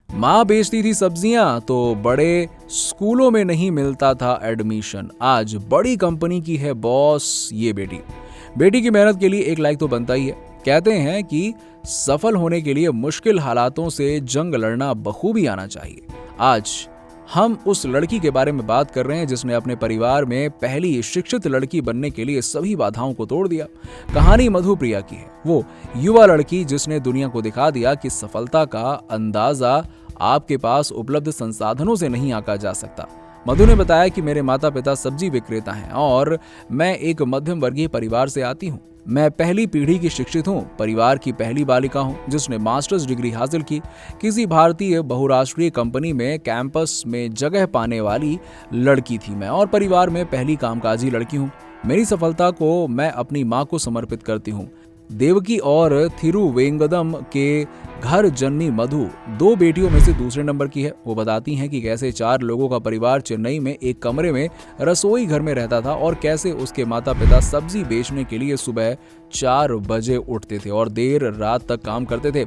माँ बेचती थी सब्जियां तो बड़े स्कूलों में नहीं मिलता था एडमिशन। आज बड़ी कंपनी की है बॉस ये बेटी। बेटी की मेहनत के लिए एक लाइक तो बनता ही है। कहते हैं कि सफल होने के लिए मुश्किल हालातों से जंग लड़ना बखूबी आना चाहिए। आज हम उस लड़की के बारे में बात कर रहे हैं जिसने अपने परिवार में पहली शिक्षित लड़की बनने के लिए सभी बाधाओं को तोड़ दिया। कहानी मधुप्रिया की है, वो युवा लड़की जिसने दुनिया को दिखा दिया कि सफलता का अंदाजा आपके पास उपलब्ध संसाधनों से नहीं आंका जा सकता। मधु ने बताया कि मेरे माता पिता सब्जी विक्रेता हैं और मैं एक मध्यम वर्गीय परिवार से आती हूँ। मैं पहली पीढ़ी की शिक्षित हूँ, परिवार की पहली बालिका हूँ जिसने मास्टर्स डिग्री हासिल की। किसी भारतीय बहुराष्ट्रीय कंपनी में कैंपस में जगह पाने वाली लड़की थी मैं, और परिवार में पहली कामकाजी लड़की हूँ। मेरी सफलता को मैं अपनी माँ को समर्पित करती हूँ। देवकी और थिरुवेंगदम के घर जन्मी मधु 2 बेटियों में से दूसरे नंबर की है। वो बताती हैं कि कैसे 4 लोगों का परिवार चेन्नई में एक कमरे में रसोई घर में रहता था और कैसे उसके माता पिता सब्जी बेचने के लिए सुबह 4 बजे उठते थे और देर रात तक काम करते थे।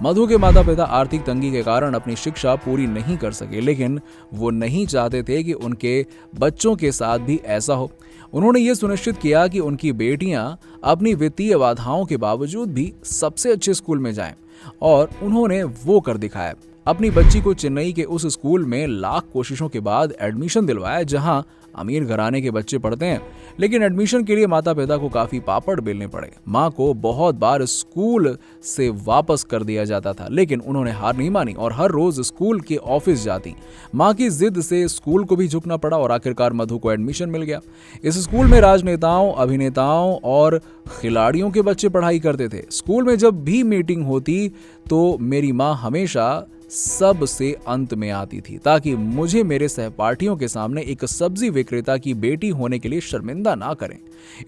मधु के माता पिता आर्थिक तंगी के कारण अपनी शिक्षा पूरी नहीं कर सके, लेकिन वो नहीं चाहते थे कि उनके बच्चों के साथ भी ऐसा हो। उन्होंने ये सुनिश्चित किया कि उनकी बेटियां अपनी वित्तीय बाधाओं के बावजूद भी सबसे अच्छे स्कूल में जाएं, और उन्होंने वो कर दिखाया। अपनी बच्ची को चेन्नई के उस स्कूल में लाख कोशिशों के बाद एडमिशन दिलवाया जहां अमीर घराने के बच्चे पढ़ते हैं, लेकिन एडमिशन के लिए माता पिता को काफी पापड़ बेलने पड़े। माँ को बहुत बार स्कूल से वापस कर दिया जाता था, लेकिन उन्होंने हार नहीं मानी और हर रोज स्कूल के ऑफिस जाती। माँ की जिद से स्कूल को भी झुकना पड़ा और आखिरकार मधु को एडमिशन मिल गया। इस स्कूल में राजनेताओं, अभिनेताओं और खिलाड़ियों के बच्चे पढ़ाई करते थे। स्कूल में जब भी मीटिंग होती तो मेरी माँ हमेशा सबसे अंत में आती थी ताकि मुझे मेरे सहपाठियों के सामने एक सब्जी विक्रेता की बेटी होने के लिए शर्मिंदा ना करें।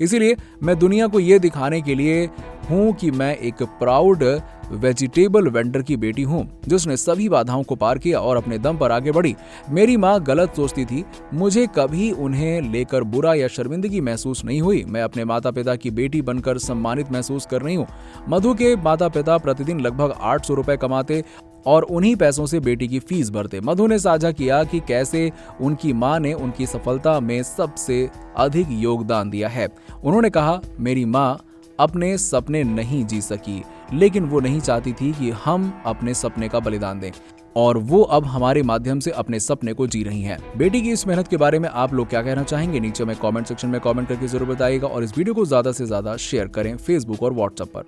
इसीलिए मैं दुनिया को यह दिखाने के लिए हूं कि मैं एक प्राउड वेजिटेबल वेंडर की बेटी हूं जिसने सभी बाधाओं को पार किया और अपने दम पर आगे बढ़ी। मेरी माँ गलत सोचती थी, मुझे कभी उन्हें लेकर बुरा या शर्मिंदगी महसूस नहीं हुई। मैं अपने माता पिता की बेटी बनकर सम्मानित महसूस कर रही हूँ। मधु के माता पिता प्रतिदिन लगभग 800 रुपए कमाते और उन्हीं पैसों से बेटी की फीस भरते। मधु ने साझा किया कि कैसे उनकी मां ने उनकी सफलता में सबसे अधिक योगदान दिया है। उन्होंने कहा, मेरी मां अपने सपने नहीं जी सकी, लेकिन वो नहीं चाहती थी कि हम अपने सपने का बलिदान दें, और वो अब हमारे माध्यम से अपने सपने को जी रही हैं। बेटी की इस मेहनत के बारे में आप लोग क्या कहना चाहेंगे? नीचे में कमेंट सेक्शन में कमेंट करके जरूर बताइएगा और इस वीडियो को ज्यादा से ज्यादा शेयर करें फेसबुक और व्हाट्सएप पर।